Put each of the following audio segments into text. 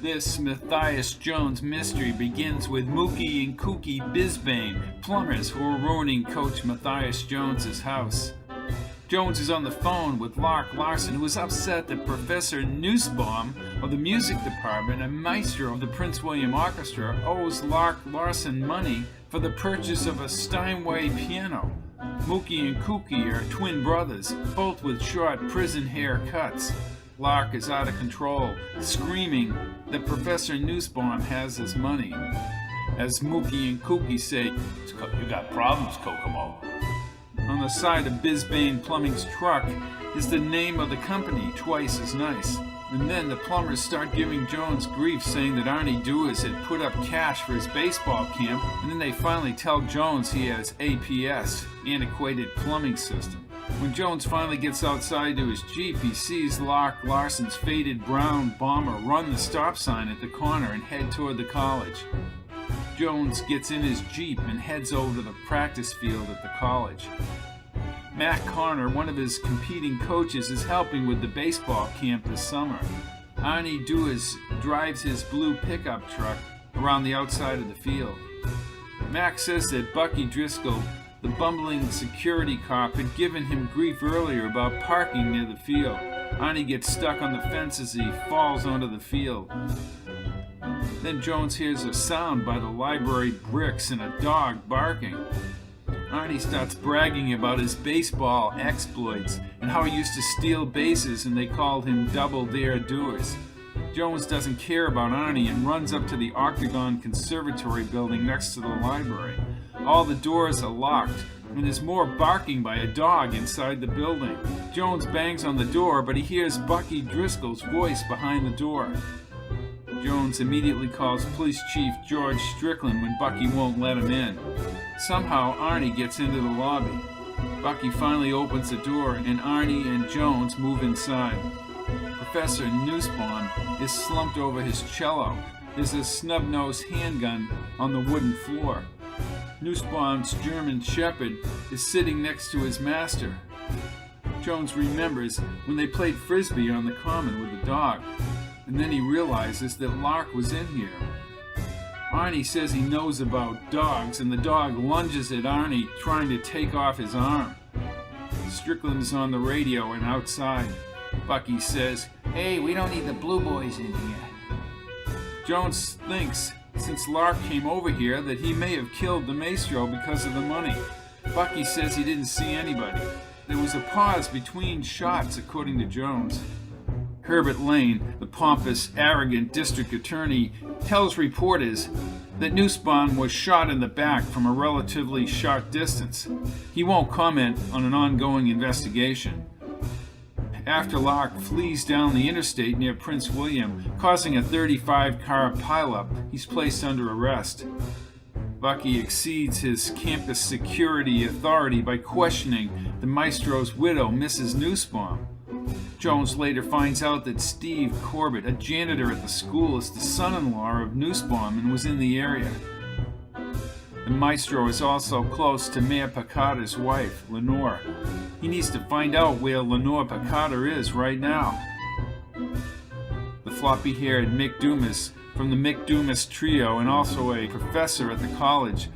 This Matthias Jones mystery begins with Mookie and Kooky Bisbane, plumbers who are ruining Coach Matthias Jones's house. Jones is on the phone with Lark Larsen, who is upset that Professor Nussbaum of the music department and Maestro of the Prince William Orchestra owes Lark Larsen money for the purchase of a Steinway piano. Mookie and Kooky are twin brothers, both with short prison haircuts. Lark is out of control, screaming that Professor Nussbaum has his money. As Mookie and Kooky say, "You got problems, Kokomo." on the side of Bisbane Plumbing's truck is the name of the company, twice as nice. And then the plumbers start giving Jones grief, saying that Arnie Dewis had put up cash for his baseball camp, and then they finally tell Jones he has APS, antiquated plumbing system. When Jones finally gets outside to his Jeep, he sees Lark Larsen's faded brown Bomber run the stop sign at the corner and head toward the college. Jones gets in his Jeep and heads over to the practice field at the college. Matt Connor, one of his competing coaches, is helping with the baseball camp this summer. Arnie Dewis drives his blue pickup truck around the outside of the field. Mac says that Bucky Driscoll, the bumbling security cop, had given him grief earlier about parking near the field. Arnie gets stuck on the fence as he falls onto the field. Then Jones hears a sound by the library bricks and a dog barking. Arnie starts bragging about his baseball exploits and how he used to steal bases and they called him Double Dare Doers. Jones doesn't care about Arnie and runs up to the Octagon Conservatory building next to the library. All the doors are locked, and there's more barking by a dog inside the building. Jones bangs on the door, but he hears Bucky Driscoll's voice behind the door. Jones immediately calls Police Chief George Strickland when Bucky won't let him in. Somehow, Arnie gets into the lobby. Bucky finally opens the door, and Arnie and Jones move inside. Professor Nussbaum is slumped over his cello. There's a snub-nosed handgun on the wooden floor. Nussbaum's German Shepherd is sitting next to his master. Jones remembers when they played frisbee on the common with the dog, and then he realizes that Lark was in here. Arnie says he knows about dogs, and the dog lunges at Arnie, trying to take off his arm. Strickland's on the radio and outside. Bucky says, "Hey, we don't need the Blue Boys in here." Jones thinks, since Lark came over here, that he may have killed the Maestro because of the money. Bucky says he didn't see anybody. There was a pause between shots, according to Jones. Herbert Lane, the pompous, arrogant district attorney, tells reporters that Nussbaum was shot in the back from a relatively short distance. He won't comment on an ongoing investigation. After Lark flees down the interstate near Prince William, causing a 35-car pileup, he's placed under arrest. Bucky exceeds his campus security authority by questioning the Maestro's widow, Mrs. Nussbaum. Jones later finds out that Steve Corbett, a janitor at the school, is the son-in-law of Nussbaum and was in the area. The Maestro is also close to Mayor Picata's wife, Lenore. He needs to find out where Lenore Picata is right now. The floppy-haired Mick Dumas from the Mick Dumas Trio, and also a professor at the college,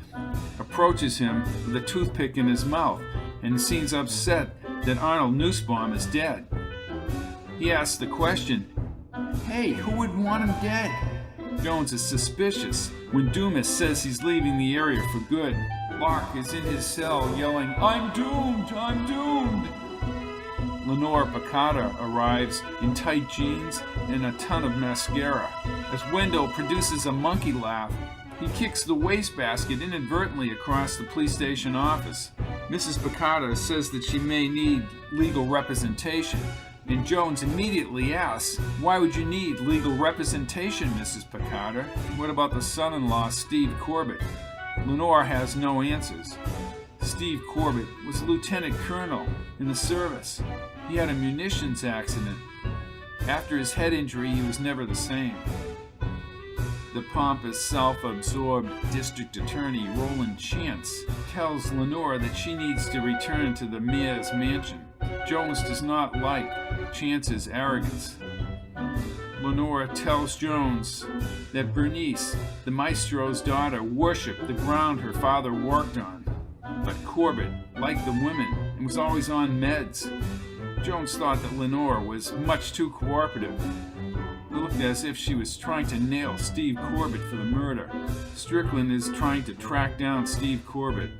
approaches him with a toothpick in his mouth and seems upset that Arnold Nussbaum is dead. He asks the question, "Hey, who would want him dead?" Jones is suspicious when Dumas says he's leaving the area for good. Lark is in his cell yelling, "I'm doomed! I'm doomed!" Lenore Picata arrives in tight jeans and a ton of mascara. As Wendell produces a monkey laugh, he kicks the wastebasket inadvertently across the police station office. Mrs. Picata says that she may need legal representation, and Jones immediately asks, "Why would you need legal representation, Mrs. Picata? What about the son-in-law, Steve Corbett?" Lenore has no answers. Steve Corbett was a lieutenant colonel in the service. He had a munitions accident. After his head injury, he was never the same. The pompous, self-absorbed district attorney, Roland Chance, tells Lenore that she needs to return to the mayor's mansion. Jones does not like Chance's arrogance. Lenore tells Jones that Bernice, the Maestro's daughter, worshipped the ground her father worked on. But Corbett liked the women and was always on meds. Jones thought that Lenore was much too cooperative. It looked as if she was trying to nail Steve Corbett for the murder. Strickland is trying to track down Steve Corbett.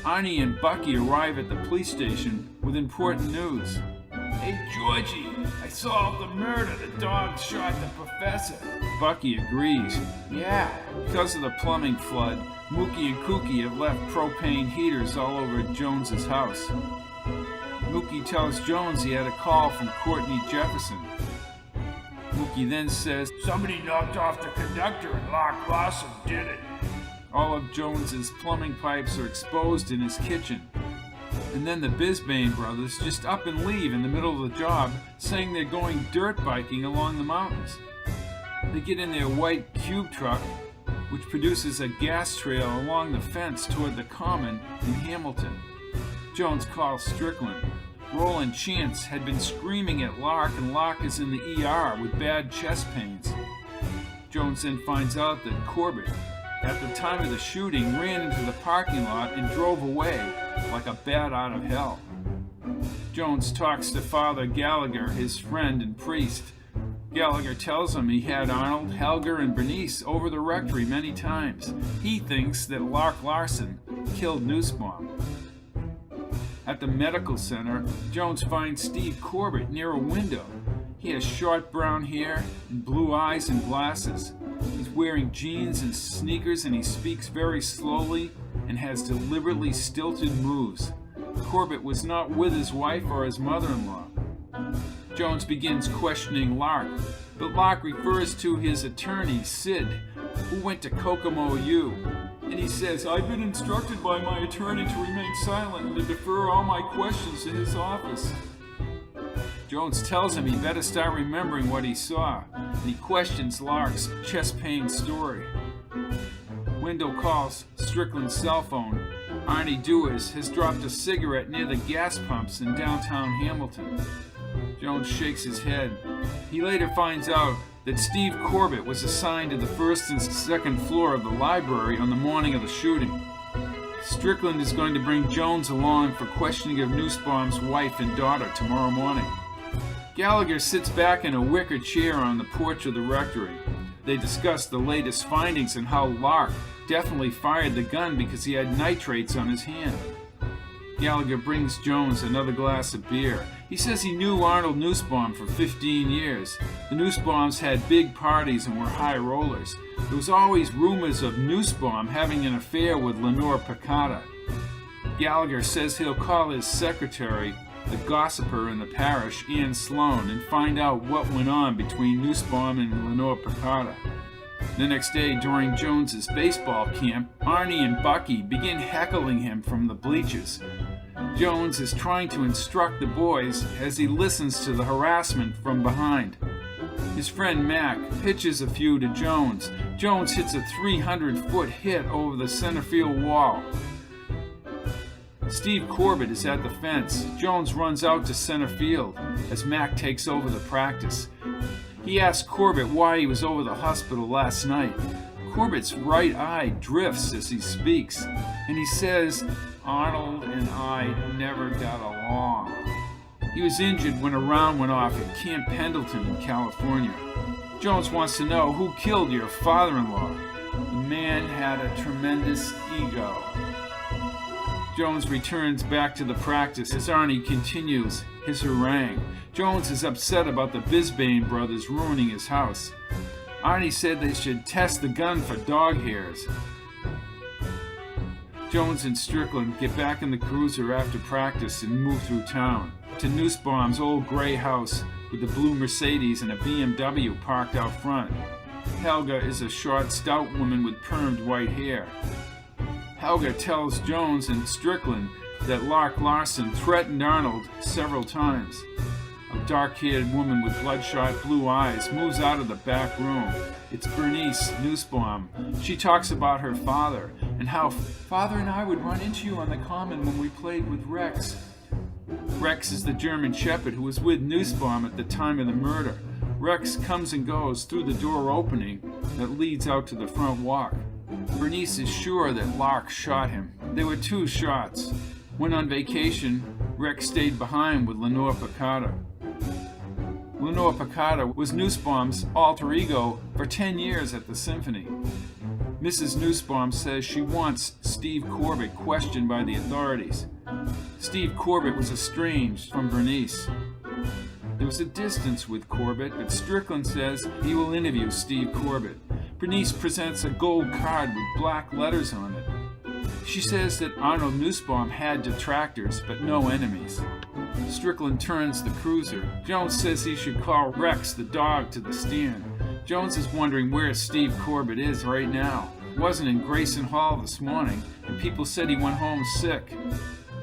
Arnie and Bucky arrive at the police station with important news. Hey, Georgie, I solved the murder. The dog shot the professor. Bucky agrees. Yeah, because of the plumbing flood, Mookie and Kookie have left propane heaters all over Jones's house. Mookie tells Jones he had a call from Courtney Jefferson. Mookie then says, Somebody knocked off the conductor and Lark Larsen did it. All of Jones's plumbing pipes are exposed in his kitchen. And then the Bisbane brothers just up and leave in the middle of the job, saying they're going dirt biking along the mountains. They get in their white cube truck, which produces a gas trail along the fence toward the Common in Hamilton. Jones calls Strickland. Roland Chance had been screaming at Lark, and Lark is in the ER with bad chest pains. Jones then finds out that Corbett, at the time of the shooting, ran into the parking lot and drove away like a bat out of hell. Jones talks to Father Gallagher, his friend and priest. Gallagher tells him he had Arnold, Helga, and Bernice over the rectory many times. He thinks that Lark Larsen killed Nussbaum. At the medical center, Jones finds Steve Corbett near a window. He has short brown hair and blue eyes and glasses. He's wearing jeans and sneakers, and he speaks very slowly and has deliberately stilted moves. Corbett was not with his wife or his mother-in-law. Jones begins questioning Lark, but Lark refers to his attorney, Sid, who went to Kokomo U. And he says, I've been instructed by my attorney to remain silent and to defer all my questions to his office. Jones tells him he better start remembering what he saw, and he questions Lark's chest pain story. Wendell calls Strickland's cell phone. Arnie Dewars has dropped a cigarette near the gas pumps in downtown Hamilton. Jones shakes his head. He later finds out that Steve Corbett was assigned to the first and second floor of the library on the morning of the shooting. Strickland is going to bring Jones along for questioning of Nussbaum's wife and daughter tomorrow morning. Gallagher sits back in a wicker chair on the porch of the rectory. They discuss the latest findings and how Lark definitely fired the gun because he had nitrates on his hand. Gallagher brings Jones another glass of beer. He says he knew Arnold Nussbaum for 15 years. The Nussbaums had big parties and were high rollers. There was always rumors of Nussbaum having an affair with Lenore Piccata. Gallagher says he'll call his secretary, the gossiper in the parish, Ann Sloan, and find out what went on between Nussbaum and Lenore Piccata. The next day, during Jones's baseball camp, Arnie and Bucky begin heckling him from the bleachers. Jones is trying to instruct the boys as he listens to the harassment from behind. His friend Mac pitches a few to Jones. Jones hits a 300-foot hit over the center field wall. Steve Corbett is at the fence. Jones runs out to center field as Mac takes over the practice. He asks Corbett why he was over the hospital last night. Corbett's right eye drifts as he speaks, and he says, Arnold and I never got along. He was injured when a round went off at Camp Pendleton in California. Jones wants to know who killed your father-in-law. The man had a tremendous ego. Jones returns back to the practice as Arnie continues his harangue. Jones is upset about the Bisbane brothers ruining his house. Arnie said they should test the gun for dog hairs. Jones and Strickland get back in the cruiser after practice and move through town to Nussbaum's old gray house with the blue Mercedes and a BMW parked out front. Helga is a short, stout woman with permed white hair. Helga tells Jones and Strickland that Lark Larsen threatened Arnold several times. A dark-haired woman with bloodshot blue eyes moves out of the back room. It's Bernice Nussbaum. She talks about her father and how Father and I would run into you on the common when we played with Rex. Rex is the German shepherd who was with Nussbaum at the time of the murder. Rex comes and goes through the door opening that leads out to the front walk. Bernice is sure that Lark shot him. There were 2 shots. When on vacation, Rex stayed behind with Lenore Piccata. Lenore Piccata was Nussbaum's alter ego for 10 years at the symphony. Mrs. Nussbaum says she wants Steve Corbett questioned by the authorities. Steve Corbett was estranged from Bernice. There was a distance with Corbett, but Strickland says he will interview Steve Corbett. Bernice presents a gold card with black letters on it. She says that Arnold Nussbaum had detractors, but no enemies. Strickland turns the cruiser. Jones says he should call Rex the dog to the stand. Jones is wondering where Steve Corbett is right now. He wasn't in Grayson Hall this morning, and people said he went home sick.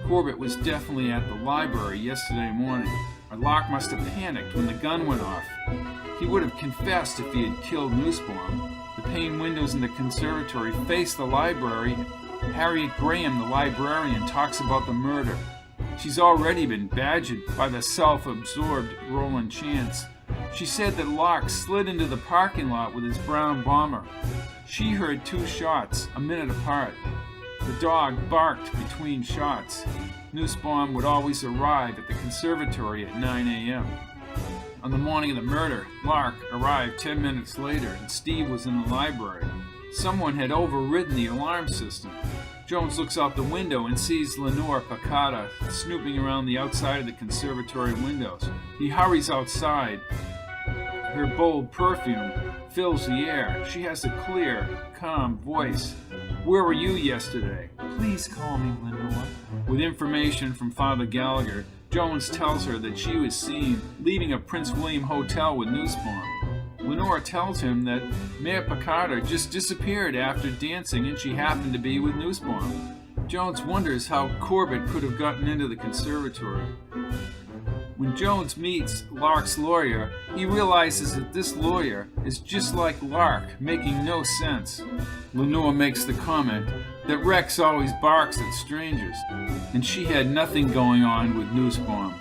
Corbett was definitely at the library yesterday morning. Lark must have panicked when the gun went off. He would have confessed if he had killed Nussbaum. The pane windows in the conservatory face the library. Harriet Graham, the librarian, talks about the murder. She's already been badgered by the self-absorbed Roland Chance. She said that Lark slid into the parking lot with his brown bomber. She heard 2 shots, a minute apart. The dog barked between shots. Nussbaum would always arrive at the conservatory at 9 a.m. On the morning of the murder, Lark arrived 10 minutes later and Steve was in the library. Someone had overridden the alarm system. Jones looks out the window and sees Lenore Piccata snooping around the outside of the conservatory windows. He hurries outside. Her bold perfume fills the air. She has a clear, calm voice. "Where were you yesterday?" "Please call me Lenore." With information from Father Gallagher, Jones tells her that she was seen leaving a Prince William hotel with Nussbaum. Lenore tells him that Mayor Piccata just disappeared after dancing and she happened to be with Nussbaum. Jones wonders how Corbett could have gotten into the conservatory. When Jones meets Lark's lawyer, he realizes that this lawyer is just like Lark, making no sense. Lenore makes the comment that Rex always barks at strangers, and she had nothing going on with Nussbaum.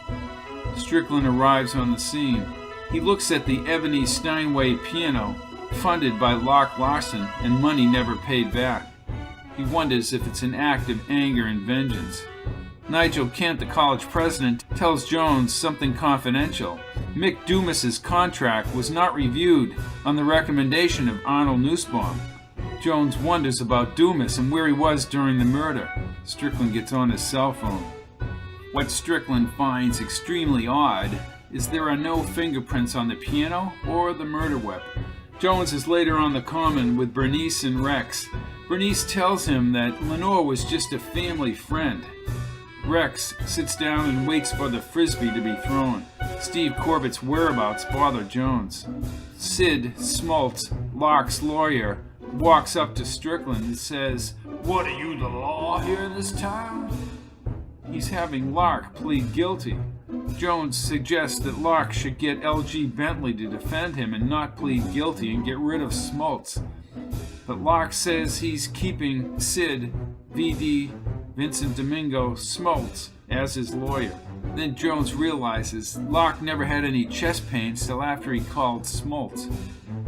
Strickland arrives on the scene. He looks at the ebony Steinway piano, funded by Lark Larsen and money never paid back. He wonders if it's an act of anger and vengeance. Nigel Kent, the college president, tells Jones something confidential. Mick Dumas's contract was not reviewed on the recommendation of Arnold Nussbaum. Jones wonders about Dumas and where he was during the murder. Strickland gets on his cell phone. What Strickland finds extremely odd is there are no fingerprints on the piano or the murder weapon. Jones is later on the common with Bernice and Rex. Bernice tells him that Lenore was just a family friend. Rex sits down and waits for the frisbee to be thrown. Steve Corbett's whereabouts bother Jones. Sid Smoltz, Lark's lawyer, walks up to Strickland and says, "What are you, the law here in this town?" He's having Lark plead guilty. Jones suggests that Lark should get L.G. Bentley to defend him and not plead guilty and get rid of Smoltz. But Lark says he's keeping Sid, V.D., Vincent Domingo, Smoltz as his lawyer. Then Jones realizes Lark never had any chest pains till after he called Smoltz.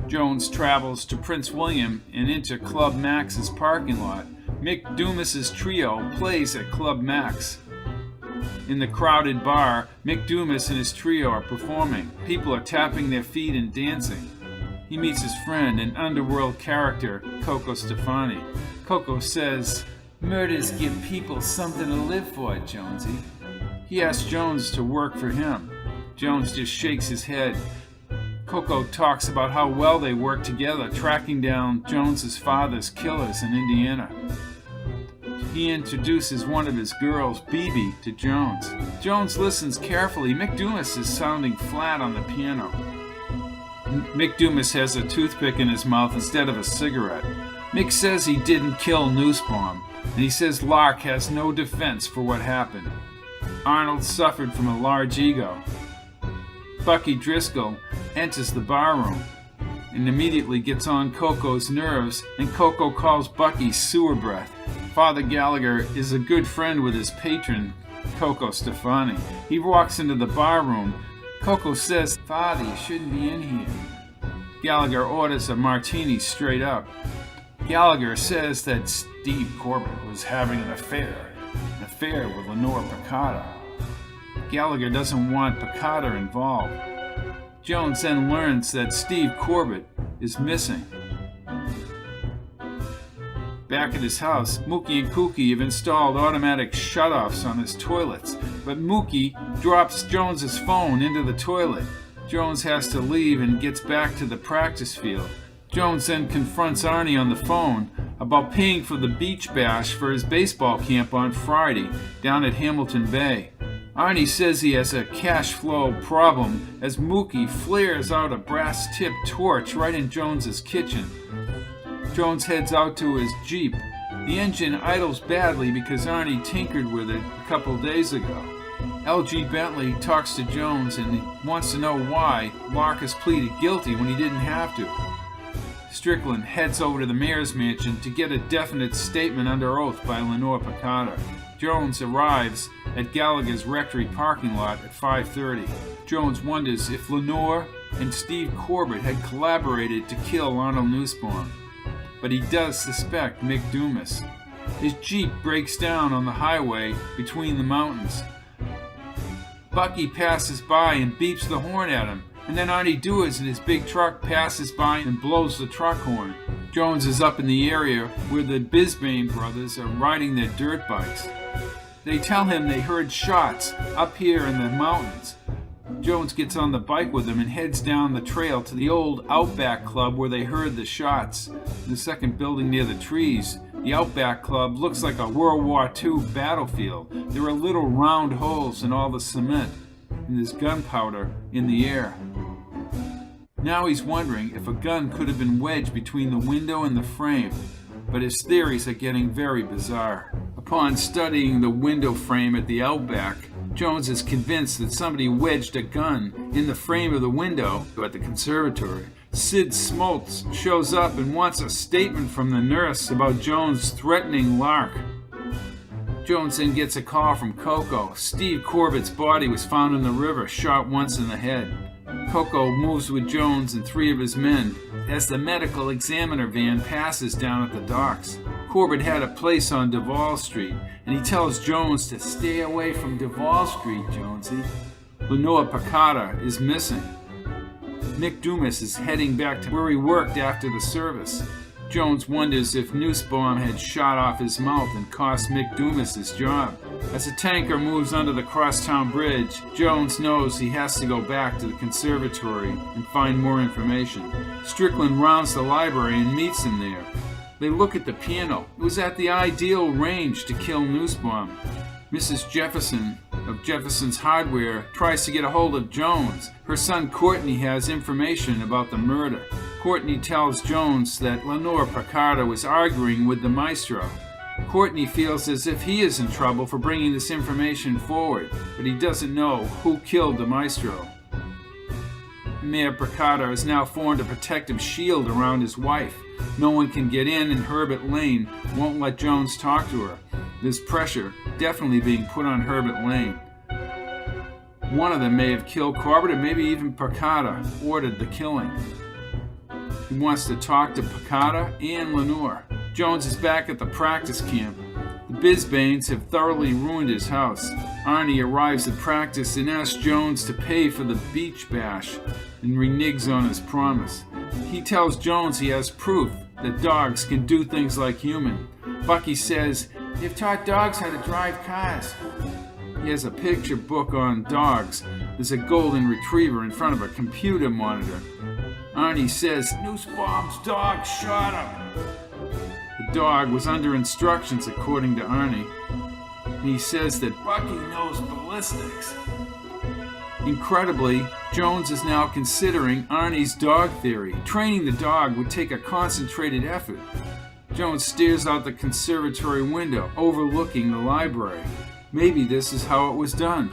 Jones travels to Prince William and into Club Max's parking lot. Mick Dumas's trio plays at Club Max. In the crowded bar, Mick Dumas and his trio are performing. People are tapping their feet and dancing. He meets his friend, an underworld character, Cocoa Stefani. Coco says, "Murders give people something to live for, Jonesy." He asks Jones to work for him. Jones just shakes his head. Coco talks about how well they work together, tracking down Jones's father's killers in Indiana. He introduces one of his girls, Bibi, to Jones. Jones listens carefully. Mick Dumas is sounding flat on the piano. Mick Dumas has a toothpick in his mouth instead of a cigarette. Mick says he didn't kill Nussbaum, and he says Lark has no defense for what happened. Arnold suffered from a large ego. Bucky Driscoll enters the barroom and immediately gets on Coco's nerves, and Coco calls Bucky sewer breath. Father Gallagher is a good friend with his patron, Cocoa Stefani. He walks into the barroom. Cocoa says, "Father, you shouldn't be in here." Gallagher orders a martini straight up. Gallagher says that Steve Corbett was having an affair with Lenore Piccata. Gallagher doesn't want Piccata involved. Jones then learns that Steve Corbett is missing. Back at his house, Mookie and Kookie have installed automatic shutoffs on his toilets, but Mookie drops Jones's phone into the toilet. Jones has to leave and gets back to the practice field. Jones then confronts Arnie on the phone about paying for the beach bash for his baseball camp on Friday down at Hamilton Bay. Arnie says he has a cash flow problem as Mookie flares out a brass-tipped torch right in Jones's kitchen. Jones heads out to his Jeep. The engine idles badly because Arnie tinkered with it a couple days ago. L.G. Bentley talks to Jones and wants to know why Lark pleaded guilty when he didn't have to. Strickland heads over to the mayor's mansion to get a definite statement under oath by Lenore Piccata. Jones arrives at Gallagher's rectory parking lot at 5:30. Jones wonders if Lenore and Steve Corbett had collaborated to kill Arnold Nussbaum, but he does suspect Mick Dumas. His Jeep breaks down on the highway between the mountains. Bucky passes by and beeps the horn at him, and then Arnie Dewars in his big truck passes by and blows the truck horn. Jones is up in the area where the Bisbane brothers are riding their dirt bikes. They tell him they heard shots up here in the mountains. Jones gets on the bike with them and heads down the trail to the old Outback Club where they heard the shots. The second building near the trees, the Outback Club looks like a World War II battlefield. There are little round holes in all the cement, and there's gunpowder in the air. Now he's wondering if a gun could have been wedged between the window and the frame, but his theories are getting very bizarre. Upon studying the window frame at the Outback, Jones is convinced that somebody wedged a gun in the frame of the window at the conservatory. Sid Smoltz shows up and wants a statement from the nurse about Jones threatening Lark. Jones then gets a call from Cocoa. Steve Corbett's body was found in the river, shot once in the head. Cocoa moves with Jones and three of his men as the medical examiner van passes down at the docks. Corbett had a place on Duval Street, and he tells Jones to stay away from Duval Street, Jonesy. Lenore Piccata is missing. Mick Dumas is heading back to where he worked after the service. Jones wonders if Nussbaum had shot off his mouth and cost Mick Dumas his job. As the tanker moves under the crosstown bridge, Jones knows he has to go back to the conservatory and find more information. Strickland rounds the library and meets him there. They look at the piano. It was at the ideal range to kill Nussbaum. Mrs. Jefferson of Jefferson's Hardware tries to get a hold of Jones. Her son Courtney has information about the murder. Courtney tells Jones that Lenore Piccata was arguing with the Maestro. Courtney feels as if he is in trouble for bringing this information forward, but he doesn't know who killed the Maestro. Mayor Piccata has now formed a protective shield around his wife. No one can get in, and Herbert Lane won't let Jones talk to her. There's pressure definitely being put on Herbert Lane. One of them may have killed Corbett, or maybe even Piccata ordered the killing. He wants to talk to Piccata and Lenore. Jones is back at the practice camp. The Bisbanes have thoroughly ruined his house. Arnie arrives at practice and asks Jones to pay for the beach bash and reneges on his promise. He tells Jones he has proof that dogs can do things like humans. Bucky says, "They've taught dogs how to drive cars." He has a picture book on dogs. There's a golden retriever in front of a computer monitor. Arnie says, "Nussbaum's dog shot him." The dog was under instructions, according to Arnie. He says that Bucky knows ballistics. Incredibly, Jones is now considering Arnie's dog theory. Training the dog would take a concentrated effort. Jones stares out the conservatory window, overlooking the library. Maybe this is how it was done.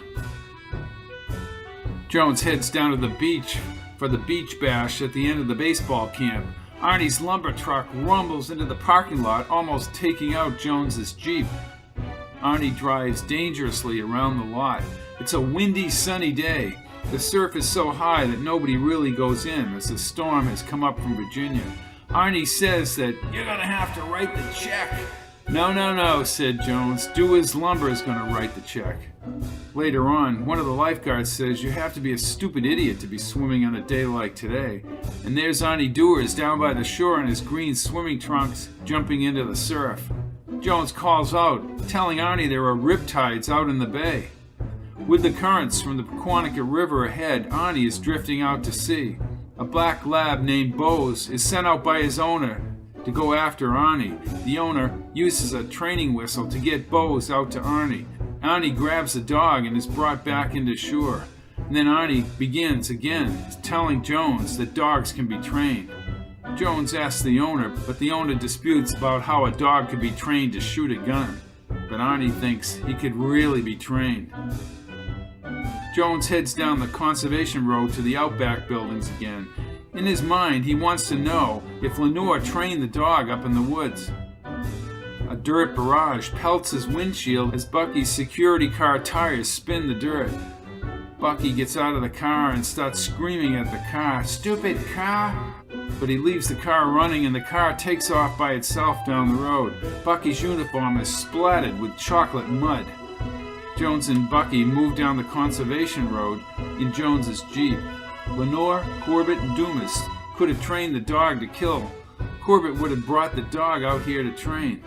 Jones heads down to the beach for the beach bash at the end of the baseball camp. Arnie's lumber truck rumbles into the parking lot, almost taking out Jones's Jeep. Arnie drives dangerously around the lot. It's a windy, sunny day. The surf is so high that nobody really goes in as the storm has come up from Virginia. Arnie says that You're gonna have to write the check. No, said Jones. Do-Is Lumber is going to write the check. Later on, one of the lifeguards says you have to be a stupid idiot to be swimming on a day like today. And there's Arnie Doers down by the shore in his green swimming trunks, jumping into the surf. Jones calls out, telling Arnie there are riptides out in the bay. With the currents from the Paquonicket River ahead, Arnie is drifting out to sea. A black lab named Bose is sent out by his owner to go after Arnie. The owner uses a training whistle to get Bose out to Arnie. Arnie grabs the dog and is brought back into shore. And then Arnie begins again, telling Jones that dogs can be trained. Jones asks the owner, but the owner disputes about how a dog could be trained to shoot a gun. But Arnie thinks he could really be trained. Jones heads down the conservation road to the Outback buildings again. In his mind, he wants to know if Lenore trained the dog up in the woods. A dirt barrage pelts his windshield as Bucky's security car tires spin the dirt. Bucky gets out of the car and starts screaming at the car, "Stupid car!" But he leaves the car running and the car takes off by itself down the road. Bucky's uniform is splattered with chocolate mud. Jones and Bucky move down the conservation road in Jones's Jeep. Lenore, Corbett, and Dumas could have trained the dog to kill. Corbett would have brought the dog out here to train.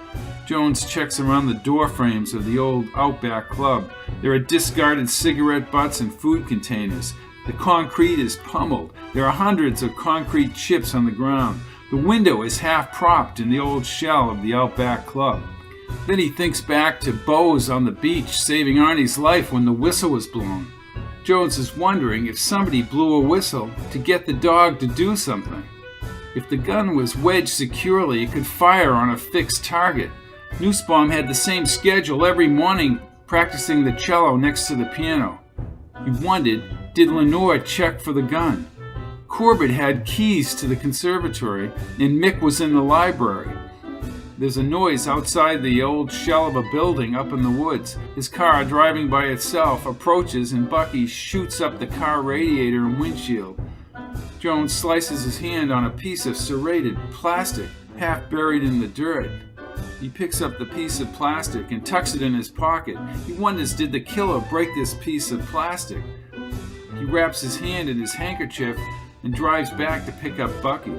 Jones checks around the door frames of the old Outback Club. There are discarded cigarette butts and food containers. The concrete is pummeled. There are hundreds of concrete chips on the ground. The window is half propped in the old shell of the Outback Club. Then he thinks back to Bose on the beach saving Arnie's life when the whistle was blown. Jones is wondering if somebody blew a whistle to get the dog to do something. If the gun was wedged securely, it could fire on a fixed target. Nussbaum had the same schedule every morning, practicing the cello next to the piano. He wondered, did Lenore check for the gun? Corbett had keys to the conservatory, and Mick was in the library. There's a noise outside the old shell of a building up in the woods. His car, driving by itself, approaches and Bucky shoots up the car radiator and windshield. Jones slices his hand on a piece of serrated plastic, half buried in the dirt. He picks up the piece of plastic and tucks it in his pocket. He wonders, did the killer break this piece of plastic? He wraps his hand in his handkerchief and drives back to pick up Bucky.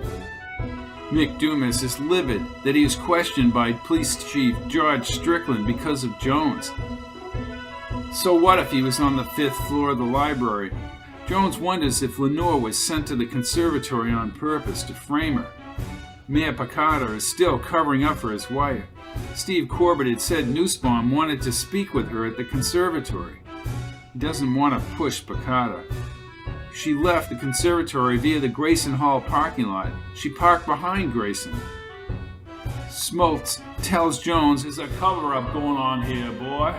Mick Dumas is livid that he is questioned by Police Chief George Strickland because of Jones. So what if he was on the 5th floor of the library? Jones wonders if Lenore was sent to the conservatory on purpose to frame her. Mayor Picardo is still covering up for his wife. Steve Corbett had said Nussbaum wanted to speak with her at the conservatory. He doesn't want to push Picardo. She left the conservatory via the Grayson Hall parking lot. She parked behind Grayson. Smoltz tells Jones there's a cover-up going on here, boy.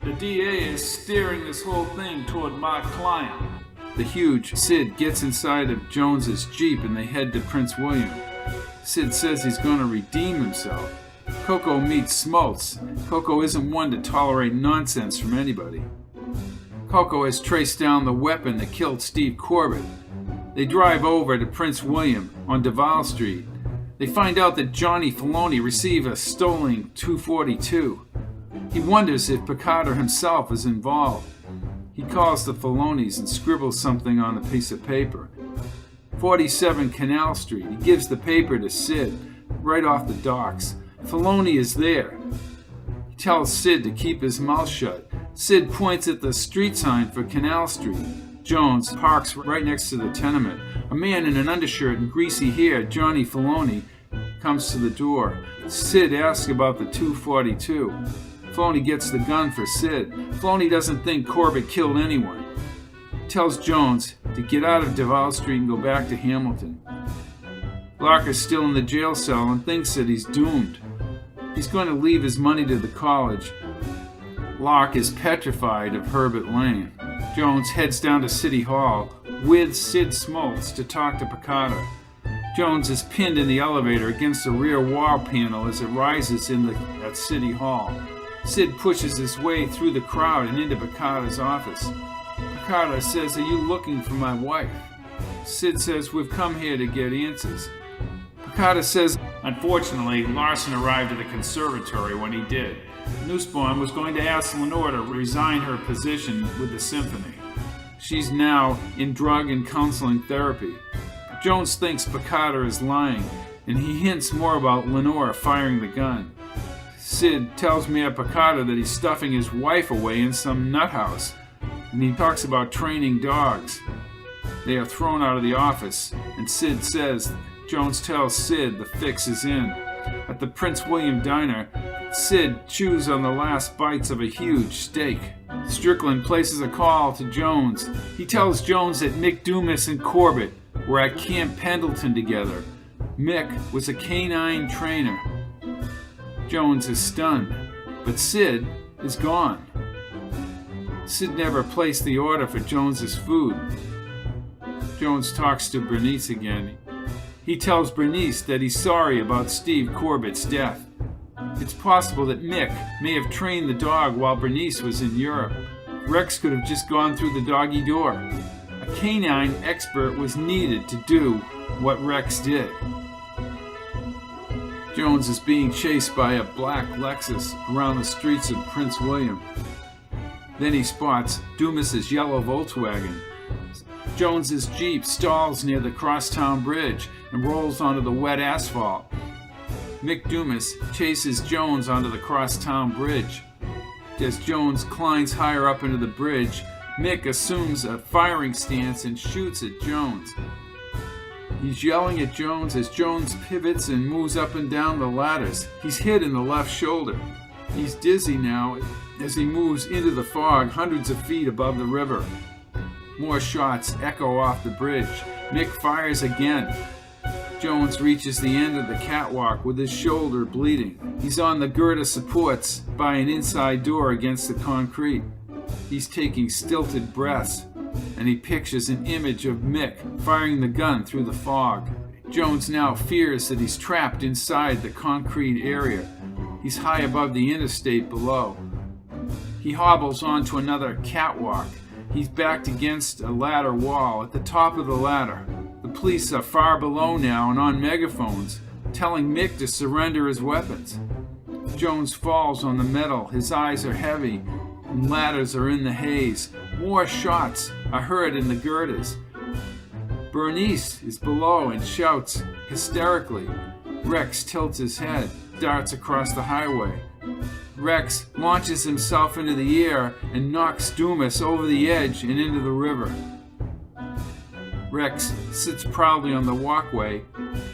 The DA is steering this whole thing toward my client. The huge Sid gets inside of Jones's Jeep and they head to Prince William. Sid says he's going to redeem himself. Cocoa meets Smoltz. Cocoa isn't one to tolerate nonsense from anybody. Cocoa has traced down the weapon that killed Steve Corbett. They drive over to Prince William on Duval Street. They find out that Johnny Filoni received a stolen .242. He wonders if Picardo himself is involved. He calls the Filonis and scribbles something on a piece of paper. 47 Canal Street. He gives the paper to Sid, right off the docks. Filoni is there. He tells Sid to keep his mouth shut. Sid points at the street sign for Canal Street. Jones parks right next to the tenement. A man in an undershirt and greasy hair, Johnny Filoni, comes to the door. Sid asks about the .242. Filoni gets the gun for Sid. Filoni doesn't think Corbett killed anyone. He tells Jones to get out of Duval Street and go back to Hamilton. Lark is still in the jail cell and thinks that he's doomed. He's going to leave his money to the college. Lark is petrified of Herbert Lane. Jones heads down to City Hall with Sid Smoltz to talk to Picardo. Jones is pinned in the elevator against the rear wall panel as it rises at City Hall. Sid pushes his way through the crowd and into Picardo's office. Piccata says, "Are you looking for my wife?" Sid says, "We've come here to get answers." Piccata says, Unfortunately, Larsen arrived at the conservatory when he did. Nussbaum was going to ask Lenore to resign her position with the symphony. she's now in drug and counseling therapy. Jones thinks Piccata is lying, and he hints more about Lenore firing the gun. Sid tells Mayor Piccata that he's stuffing his wife away in some nut house, and he talks about training dogs. They are thrown out of the office, and Sid says Jones tells Sid the fix is in. At the Prince William diner, Sid chews on the last bites of a huge steak. Strickland places a call to Jones. He tells Jones that Mick Dumas and Corbett were at Camp Pendleton together. Mick was a canine trainer. Jones is stunned, but Sid is gone. Sid never placed the order for Jones's food. Jones talks to Bernice again. He tells Bernice that he's sorry about Steve Corbett's death. It's possible that Mick may have trained the dog while Bernice was in Europe. Rex could have just gone through the doggy door. A canine expert was needed to do what Rex did. Jones is being chased by a black Lexus around the streets of Prince William. Then he spots Dumas's yellow Volkswagen. Jones's Jeep stalls near the crosstown bridge and rolls onto the wet asphalt. Mick Dumas chases Jones onto the crosstown bridge. As Jones climbs higher up into the bridge, Mick assumes a firing stance and shoots at Jones. He's yelling at Jones as Jones pivots and moves up and down the ladders. He's hit in the left shoulder. He's dizzy now as he moves into the fog hundreds of feet above the river. More shots echo off the bridge. Mick fires again. Jones reaches the end of the catwalk with his shoulder bleeding. He's on the girder supports by an inside door against the concrete. He's taking stilted breaths, and he pictures an image of Mick firing the gun through the fog. Jones now fears that he's trapped inside the concrete area. He's high above the interstate below. He hobbles onto another catwalk. He's backed against a ladder wall. At the top of the ladder, the police are far below now and on megaphones, telling Mick to surrender his weapons. Jones falls on the metal. His eyes are heavy, and ladders are in the haze. More shots are heard in the girders. Bernice is below and shouts hysterically. Rex tilts his head, darts across the highway. Rex launches himself into the air and knocks Dumas over the edge and into the river. Rex sits proudly on the walkway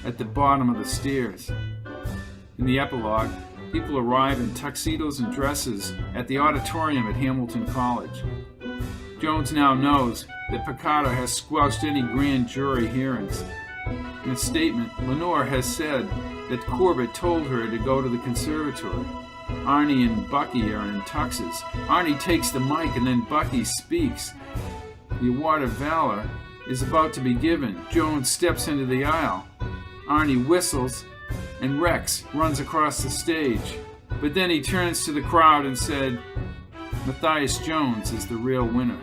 at the bottom of the stairs. In the epilogue, people arrive in tuxedos and dresses at the auditorium at Hamilton College. Jones now knows that Piccata has squelched any grand jury hearings. In a statement, Lenore has said that Corbett told her to go to the conservatory. Arnie and Bucky are in tuxes. Arnie takes the mic and then Bucky speaks. The award of valor is about to be given. Jones steps into the aisle. Arnie whistles and Rex runs across the stage. But then he turns to the crowd and said, Matthias Jones is the real winner.